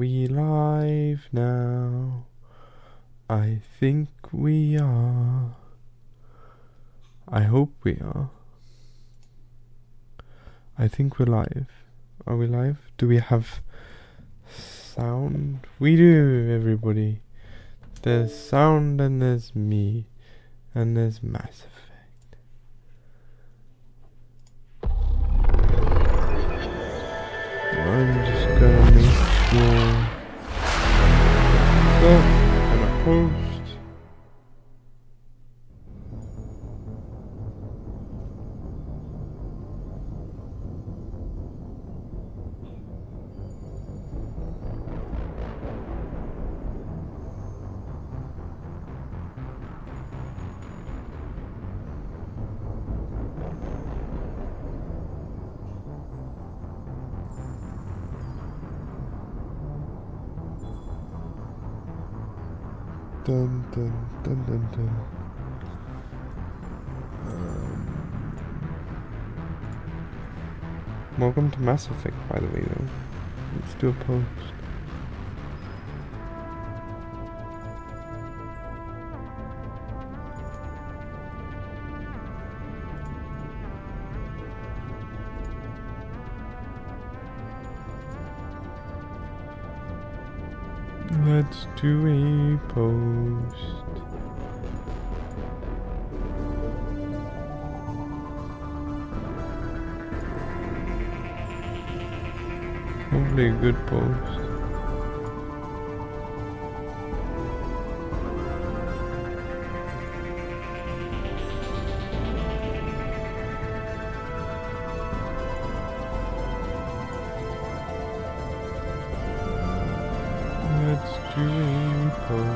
we live now? I think we are. I hope we are. I think we're live. Are we live? Do we have sound? We do, everybody. There's sound and there's me. And there's Mass Effect. I'm just gonna make sure. So, I'm gonna post. Dun dun dun dun dun. Welcome to Mass Effect, by the way, though. Let's do a post. Let's do a post. Hopefully a good post. Let's do a post.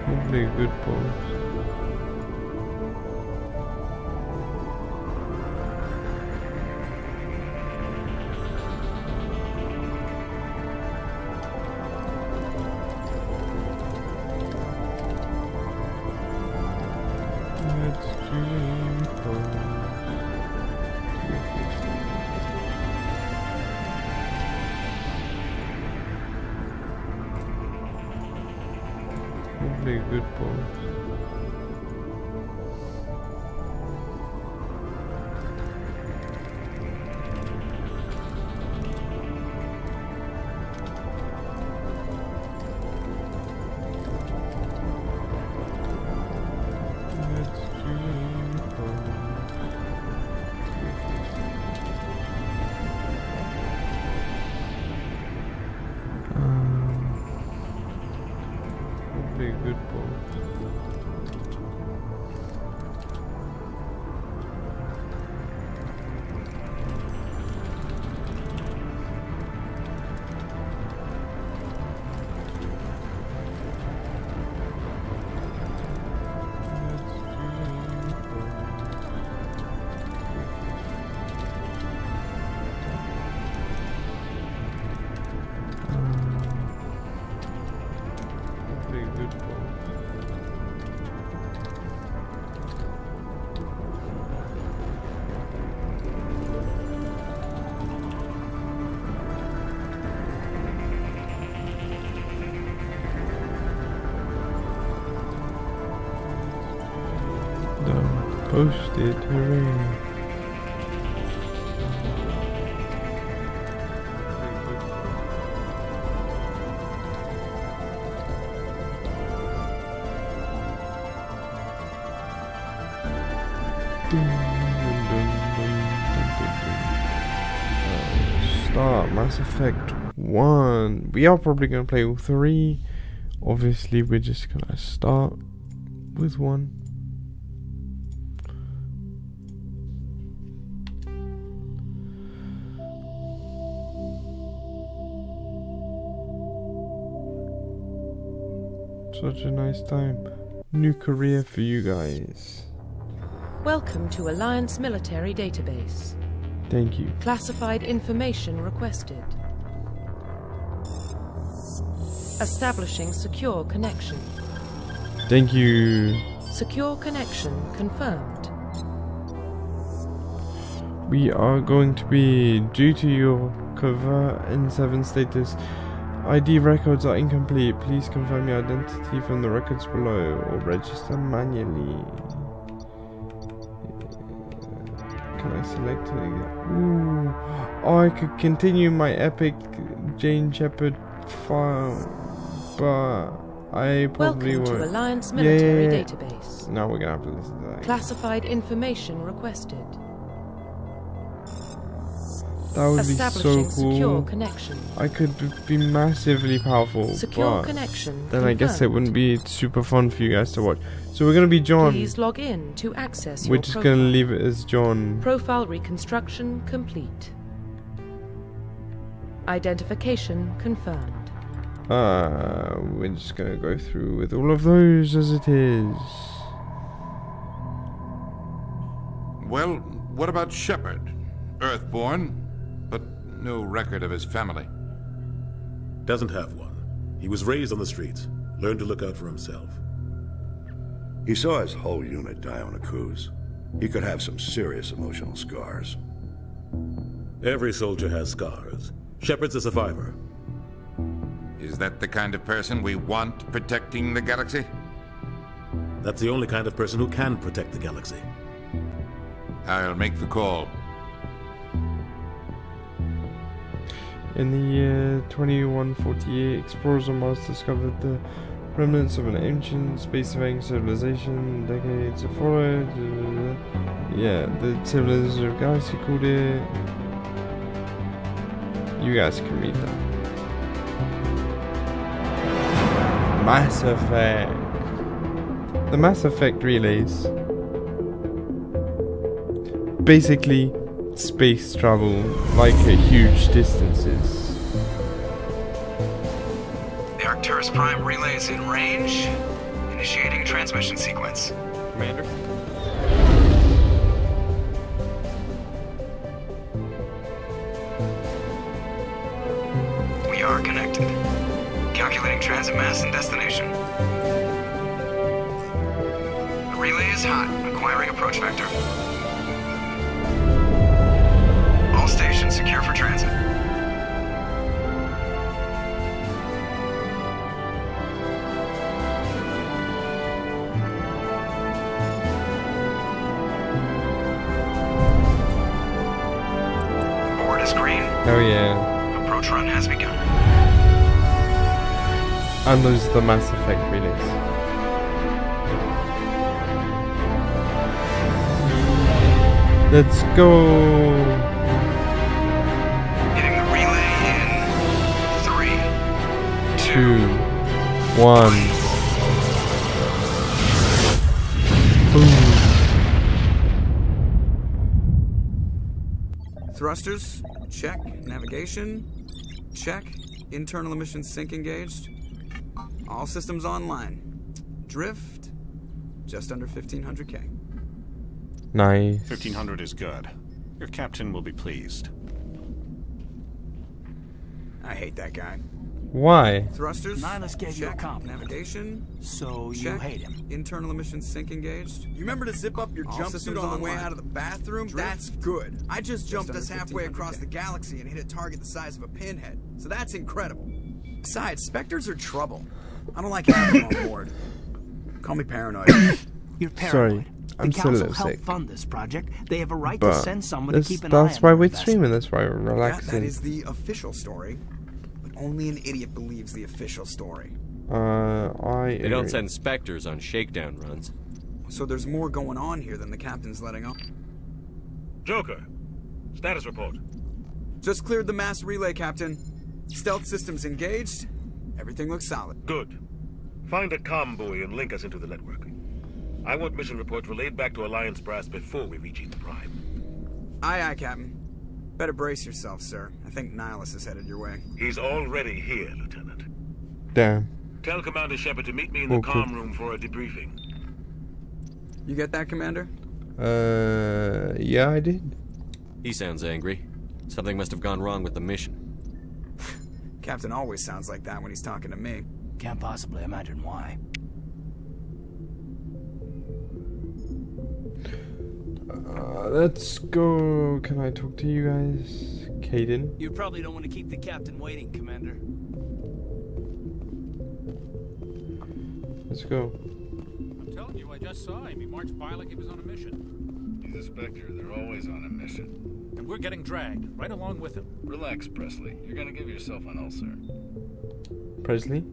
Hopefully a good post. Let's do a post. Hopefully a good post. Hopefully a good post. Posted, hooray. Start Mass Effect 1. We are probably gonna play all 3. Obviously, we're just gonna start with 1. Such a nice time. New career for you guys. Welcome to Alliance Military Database. Thank you. Classified information requested. Establishing secure connection. Thank you. Secure connection confirmed. We are going to be, due to your cover N7 status, ID records are incomplete. Please confirm your identity from the records below or register manually. Can I select it again? Ooh. Oh, I could continue my epic Jane Shepherd file, but I probably Welcome won't. to Alliance Military Yeah. Database. Now we're gonna have to listen to that. Classified information requested. That would be so Establishing secure cool. connection. I could be massively powerful, Secure but connection then I guess it confirmed. wouldn't be super fun for you guys to watch. So we're gonna be John. Please log in to access We're your just profile. gonna leave it as John. Profile reconstruction complete. Identification confirmed. We're just gonna go through with all of those as it is. Well, what about Shepard? Earthborn, but no record of his family. Doesn't have one. He was raised on the streets. Learned to look out for himself. He saw his whole unit die on a cruise. He could have some serious emotional scars. Every soldier has scars. Shepard's a survivor. Is that the kind of person we want protecting the galaxy? That's the only kind of person who can protect the galaxy. I'll make the call. In the year 2148, explorers on Mars discovered the remnants of an ancient space-faring civilization. Decades have followed. Yeah, the civilization of Galaxy called it. You guys can read that. Mass Effect. The Mass Effect relays. Basically, space travel, like at huge distances. The Arcturus Prime relay is in range. Initiating transmission sequence. Commander? We are connected. Calculating transit mass and destination. The relay is hot. Acquiring approach vector. All stations secure for transit. Board is green. Oh yeah. Approach run has begun. And those are the Mass Effect relays. Let's go! Hitting the relay in 3, 2, 1. Boom. Thrusters, check. Navigation, check. Internal emission sync engaged. All systems online. Drift, just under 1500K. Nice. 1500 is good. Your captain will be pleased. I hate that guy. Why? Thrusters, Nihilus gave you a check. compliment. Navigation, So you check. hate him. Internal emission sync engaged. You remember to zip up your All jumpsuit systems on the way online. out of the bathroom? Drift. That's good. I just jumped under us halfway 1500K. across the galaxy and hit a target the size of a pinhead. So that's incredible. Besides, Spectres are trouble. I don't like having them on board. Call me paranoid. You're paranoid. Sorry, I'm the still a council little helped sick. fund this project. They have a right to But send someone to that's, keep an eye on that's why their we're investment. streaming, that's why we're that relaxing. is the official story. But only an idiot believes the official story. I They don't agree. send Spectres on shakedown runs. So there's more going on here than the captain's letting on. Joker, status report. Just cleared the mass relay, Captain. Stealth systems engaged. Everything looks solid. Good. Find a comm buoy and link us into the network. I want mission reports relayed back to Alliance Brass before we reach Eden Prime. Aye, aye, Captain. Better brace yourself, sir. I think Nihilus is headed your way. He's already here, Lieutenant. Damn. Tell Commander Shepard to meet me in the Okay. comm room for a debriefing. You get that, Commander? Yeah, I did. He sounds angry. Something must have gone wrong with the mission. Captain always sounds like that when he's talking to me. Can't possibly imagine why. Let's go. Can I talk to you guys? Caden? You probably don't want to keep the captain waiting, Commander. Let's go. I'm telling you, I just saw him. He marched by like he was on a mission. He's a Spectre. They're always on a mission. And we're getting dragged, right along with him. Relax, Presley. You're gonna give yourself an ulcer. Presley?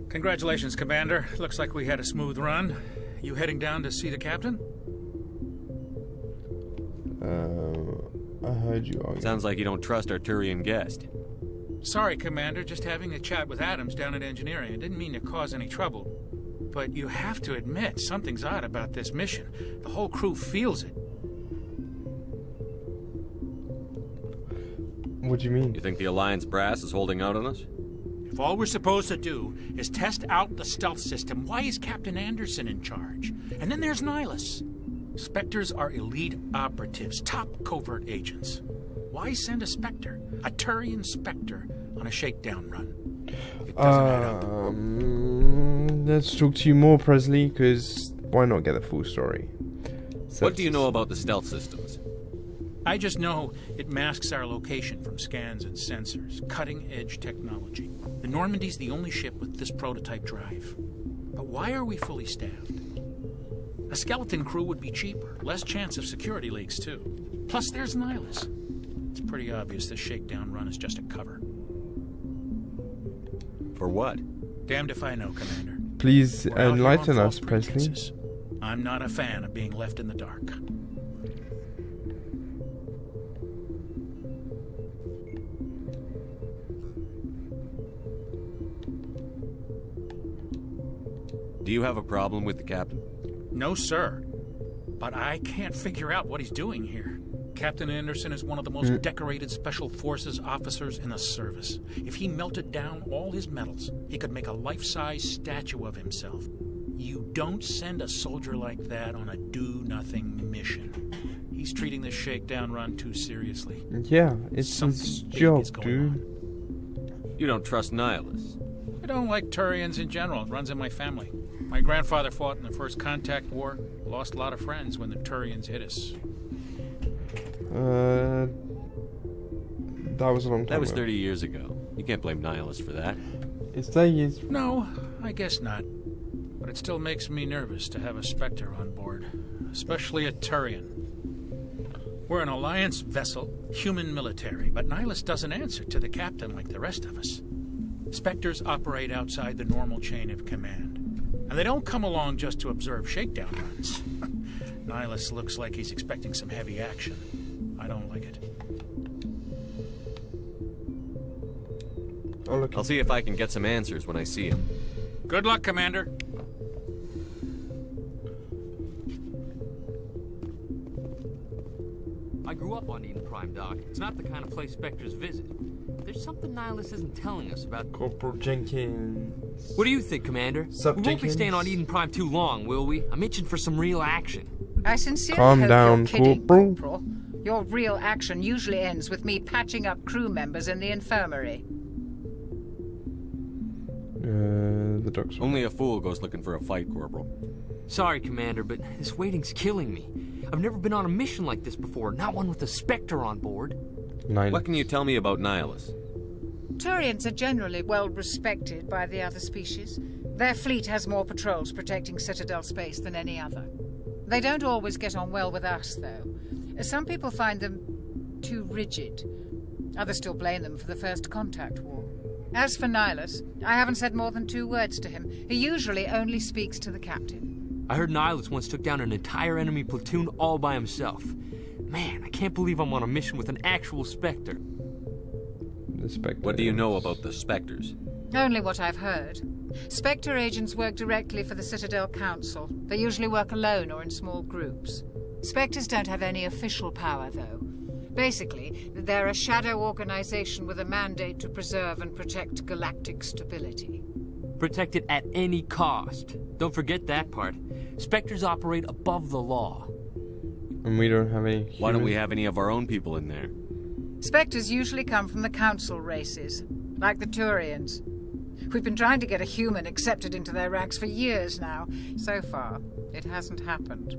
Congratulations, Commander. Looks like we had a smooth run. You heading down to see the captain? I heard you arguing. Sounds like you don't trust our Turian guest. Sorry, Commander. Just having a chat with Adams down at engineering. I didn't mean to cause any trouble. But you have to admit, something's odd about this mission. The whole crew feels it. What do you mean? You think the Alliance brass is holding out on us? If all we're supposed to do is test out the stealth system, why is Captain Anderson in charge? And then there's Nihilus. Spectres are elite operatives, top covert agents. Why send a Spectre, a Turian Spectre, on a shakedown run? It doesn't add up. Let's talk to you more, Presley, because why not get the full story? What do you know about the stealth systems? I just know it masks our location from scans and sensors. Cutting-edge technology. The Normandy's the only ship with this prototype drive. But why are we fully staffed? A skeleton crew would be cheaper. Less chance of security leaks, too. Plus, there's Nihilus. It's pretty obvious this shakedown run is just a cover. For what? Damned if I know, Commander. Please We're out here enlighten on us, false Presley. pretenses. I'm not a fan of being left in the dark. Do you have a problem with the captain? No, sir. But I can't figure out what he's doing here. Captain Anderson is one of the most decorated Special Forces officers in the service. If he melted down all his medals, he could make a life-size statue of himself. You don't send a soldier like that on a do-nothing mission. He's treating this shakedown run too seriously. Yeah, it's his job, dude. You don't trust Nihilus? I don't like Turians in general. It runs in my family. My grandfather fought in the First Contact War. Lost a lot of friends when the Turians hit us. That was a long time That was ago. 30 years ago. You can't blame Nihilus for that. It's 30 years. No, I guess not. But it still makes me nervous to have a Spectre on board. Especially a Turian. We're an Alliance vessel, human military, but Nihilus doesn't answer to the captain like the rest of us. Spectres operate outside the normal chain of command. And they don't come along just to observe shakedown runs. Nihilus looks like he's expecting some heavy action. I don't like it. I'll see if I can get some answers when I see him. Good luck, Commander. I grew up on Eden Prime, Doc. It's not the kind of place Spectres visit. There's something Nihilus isn't telling us about... Corporal Jenkins. What do you think, Commander? Sup, we won't be Jenkins? staying on Eden Prime too long, will we? I'm itching for some real action. I sincerely Calm hope down, you're kidding, Corporal. Corporal. Your real action usually ends with me patching up crew members in the infirmary. The doctor. Only a fool goes looking for a fight, Corporal. Sorry, Commander, but this waiting's killing me. I've never been on a mission like this before, not one with a Spectre on board. What can you tell me about Nihilus? Turians are generally well respected by the other species. Their fleet has more patrols protecting Citadel space than any other. They don't always get on well with us, though. Some people find them too rigid. Others still blame them for the First Contact War. As for Nihilus, I haven't said more than 2 words to him. He usually only speaks to the captain. I heard Nihilus once took down an entire enemy platoon all by himself. Man, I can't believe I'm on a mission with an actual Spectre. The Spectre. What do you know about the Spectres? Only what I've heard. Spectre agents work directly for the Citadel Council. They usually work alone or in small groups. Spectres don't have any official power, though. Basically, they're a shadow organization with a mandate to preserve and protect galactic stability. Protect it at any cost. Don't forget that part. Spectres operate above the law. And we don't have any... Why don't we have any of our own people in there? Spectres usually come from the Council races, like the Turians. We've been trying to get a human accepted into their ranks for years now. So far, it hasn't happened.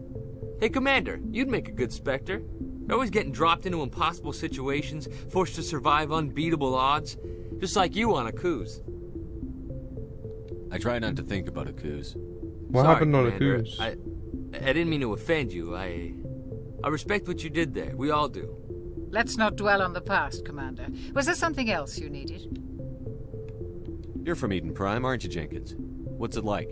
Hey, Commander, you'd make a good Spectre. You're always getting dropped into impossible situations, forced to survive unbeatable odds. Just like you on Akuz. I try not to think about Akuz. What happened on Akuz? I didn't mean to offend you. I respect what you did there. We all do. Let's not dwell on the past, Commander. Was there something else you needed? You're from Eden Prime, aren't you, Jenkins? What's it like?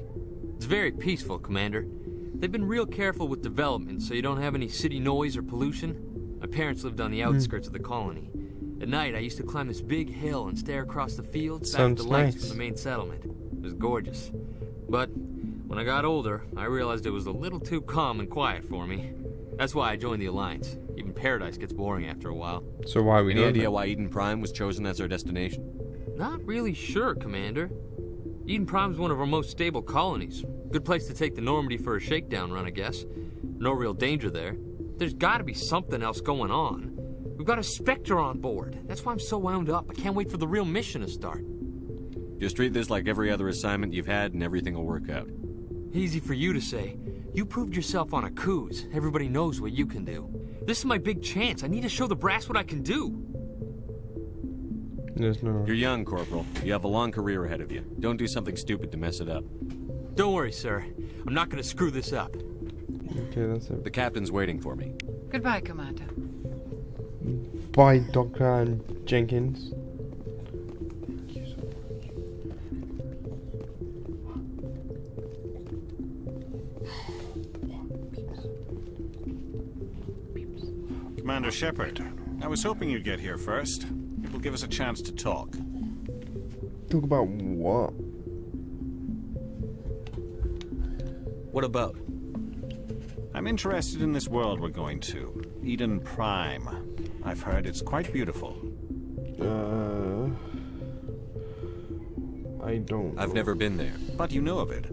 It's very peaceful, Commander. They've been real careful with development, so you don't have any city noise or pollution. My parents lived on the outskirts of the colony. At night, I used to climb this big hill and stare across the fields back at the lights from the main settlement. It was gorgeous. But when I got older, I realized it was a little too calm and quiet for me. That's why I joined the Alliance. Even Paradise gets boring after a while. So why are we Any doing idea that? why Eden Prime was chosen as our destination? Not really sure, Commander. Eden Prime's one of our most stable colonies. Good place to take the Normandy for a shakedown run, I guess. No real danger there. There's gotta be something else going on. We've got a Spectre on board. That's why I'm so wound up. I can't wait for the real mission to start. Just treat this like every other assignment you've had and everything will work out. Easy for you to say. You proved yourself on Akuz. Everybody knows what you can do. This is my big chance. I need to show the brass what I can do. There's no... You're young, Corporal. You have a long career ahead of you. Don't do something stupid to mess it up. Don't worry, sir. I'm not gonna screw this up. Okay, that's it. The captain's waiting for me. Goodbye, Commander. Bye, Dr. Jenkins. Commander Shepard, I was hoping you'd get here first. It will give us a chance to talk. Talk about what? What about? I'm interested in this world we're going to. Eden Prime. I've heard it's quite beautiful. I don't know. I've never been there. But you know of it.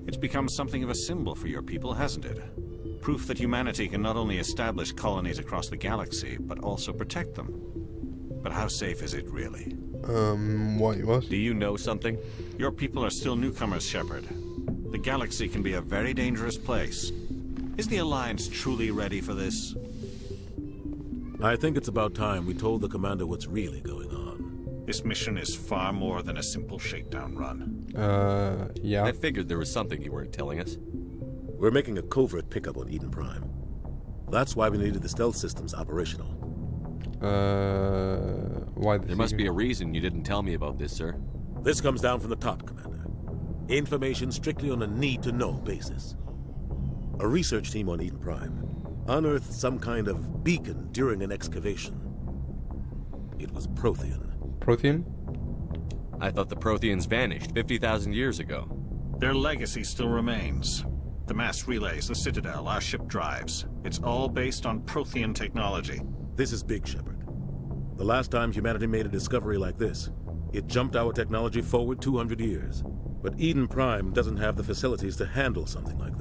It's become something of a symbol for your people, hasn't it? Proof that humanity can not only establish colonies across the galaxy, but also protect them. But how safe is it, really? What you asked? Do you know something? Your people are still newcomers, Shepard. The galaxy can be a very dangerous place. Is the Alliance truly ready for this? I think it's about time we told the Commander what's really going on. This mission is far more than a simple shakedown run. Yeah. I figured there was something you weren't telling us. We're making a covert pickup on Eden Prime. That's why we needed the stealth systems operational. Why? There must be a reason you didn't tell me about this, sir. This comes down from the top, Commander. Information strictly on a need-to-know basis. A research team on Eden Prime unearthed some kind of beacon during an excavation. It was Prothean. Prothean? I thought the Protheans vanished 50,000 years ago. Their legacy still remains. The mass relays, the Citadel, our ship drives. It's all based on Prothean technology. This is big, Shepard. The last time humanity made a discovery like this, it jumped our technology forward 200 years. But Eden Prime doesn't have the facilities to handle something like this.